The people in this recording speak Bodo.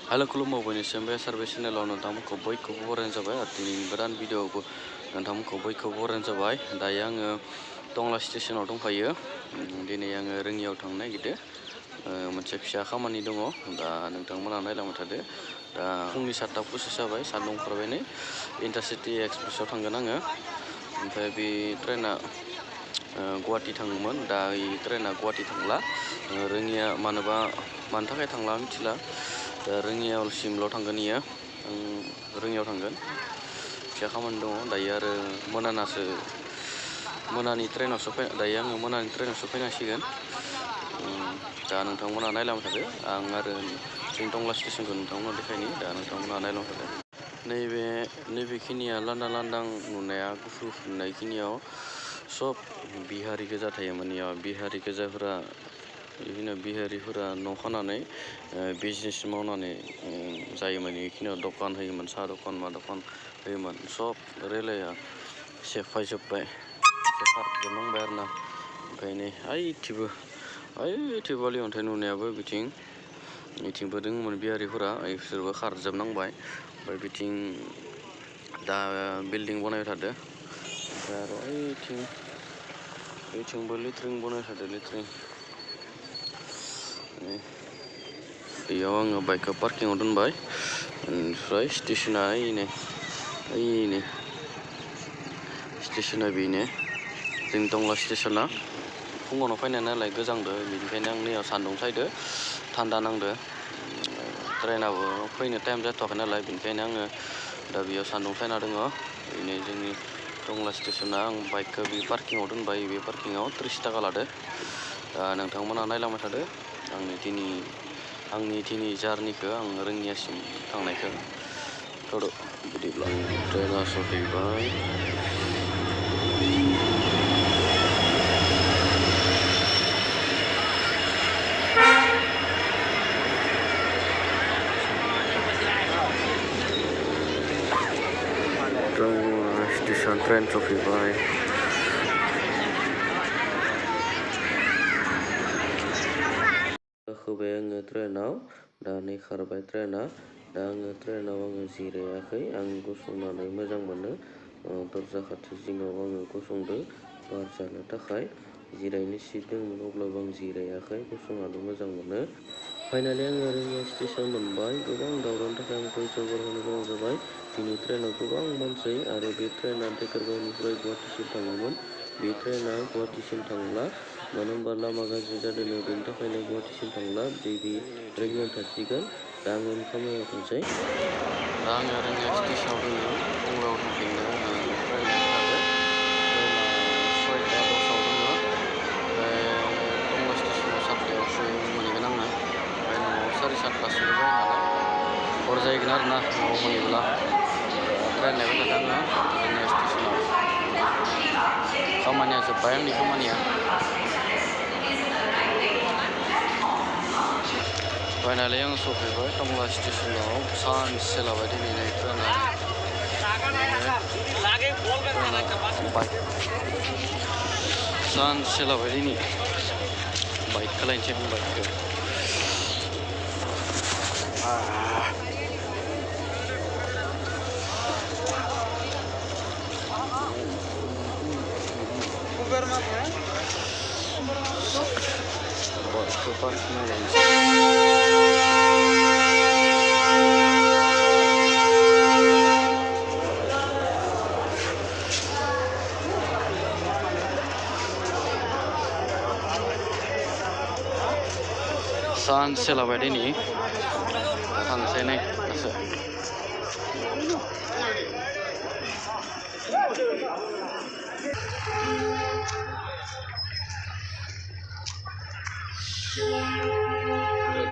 Halo खुलुमबाय बयनिसिमबो सार्भे चेनेलाव नोंथांमोनखौ बयखौबो बरायनाय जाबाय आरो दिनैनि गोदान भिडिअ'आवबो नोंथांमोनखौ बयखौबो बरायनाय जाबाय। दायो आङो टंला स्टेशनाव दंफायो। दिनै आङो रोङियाव थांनो नागिरदों। मोनसे फिसा खामानि दङ। दा नोंथांमोना नायलांबाय थादो। दा फुंनि 7ता पसिस जाबाय, सान्दुं ओंखारबाय नै। इन्टारसिटि एक्सप्रेसआव थांगोन आङो। ओमफ्राय बे ट्रेना गुवाहाटि थाङोमोन। दा बे ट्रेना गुवाहाटि थांला। रोङिया मानो थाखाय थांला मिथिला। रोङियावसिमल' थांगोन इयो। आं रोङियाव थांगोन। फिसा खामानि दङ। दायो आरो मोनानि ट्रेनावसो दायो आङो मोनानि ट्रेनावसो फैनांसिगोन। दा नोंथांमोना नायलांबाय थादो। आं आरो जोंनि टंला स्टेसनखौ नोंथांमोना देखायनि। दा नोंथांमोना नायलांबाय थादो। नैबेखिनिया लांदां नुनाया गुफुर नुनायखिनियाव सब बिहारि गोजा थायोमोन। इयाव बिहारि गोजाफोरा बिदिनो बिहारिफोरा न' खानानै बिजनेस मावनानै जायोमोन। बेखिनियाव दखान होयोमोन, साहा दखान मा दखान होयोमोन। सब रेलाया सेफायजोब्बाय, खारजोबनांबाय आरो ना। ओंखायनो ओइथिंबो बालि अन्थाइ नुनायाबो बिथिंबो दङमोन बिहारिफोरा, बिसोरबो खारजोबनांबाय। ओमफ्राय बिथिं दा बिल्डिं बनायबाय थादो। ओमफ्राय आरो ओइथिंबो लेट्रिन बनायबाय थादो, लेट्रिन। बेयाव आङो बाइकखौ पार्किंआव दोनबाय। ओमफ्राय स्टेसना ओइनो स्टेसना बेनो जोंनि टंला स्टेसना। फुङावनो फैनाय नालाय गोजांदो, बेनिखायनो आं नैयाव सान्दुं सायदो, थान्दा नांदो। ट्रेनाबो फैनो टाइम जाथ'वाखै नालाय, बेनिखायनो आङो दा बेयाव सान्दुं सायना दङ। बेनो जोंनि टंला स्टेसना। आं बाइकखौ बे पार्किंआव दोनबाय। बे पार्किंआव 30 थाखा लादो। नोंथांमोना नायलांबाय थादो आंनि दिनै जार्निखौ, आं रोङियासिम थांनायखौ। बिदिब्ला ट्रेना सफैबाय। स्टेसन ट्रेन सफैबाय। गाखोबाय आङो ट्रेनाव। दा नै खारबाय ट्रेना। दा आङो ट्रेनाव जिरायाखै। आं गसंनानै मोजां मोनो। दरजा खाथि जिङाव आङो गसंदो बार जानो थाखाय। जिरायनो सिट दंमोन, अब्लाबो आं जिरायाखै, गसंनानै मोजां मोनो। फाइनालि आङो रोङिया स्टेसन मोनबाय। गोबां दावरावनि थाखाय आं भइस अभार होनो गोनां जाबाय। दिनै ट्रेनाव गोबां मानसि, आरो बे ट्रेना ढेकिरगावनिफ्राय गुवाहाटिसिम थाङोमोन। बे ट्रेना गुवाहाटिसिम थांला, मानो होनबा लामा गाज्रि जादोंनो। बेनि थाखायनो गुवाहाटिसिम थांला। बे रोङियाव थासिगोन। दा आङो खामानियाव थांसै। दा आङो रोङिया स्टेसनाव दङ। टंलायाव थांफिननो ट्रेन खारदो। ट्रेना 6:10 दङ। ओमफ्राय टंला स्टेसनाव 7थायावसो मोनहैगोन आङो। ओमफ्राय न'आव 7:30 जायो नालाय हर जाहैगोन आरो ना न'आव मोनहैब्ला। ट्रेन नेबाय थादों आङो रोङिया स्टेसनाव। खामानिया जोब्बाय, आंनि खामानिया। फाइनालि आं सफैबाय टंला स्टेसनाव। सानसे लाबाय दिनै ट्रेना। सानसे लाबाय दिनै। बाइकखौ लायनोसै आं, बाइकखौ। बाइकखौ पार्किंआव लायनोसै। सानसे लाबाय दिनै। थांसै नै दासो।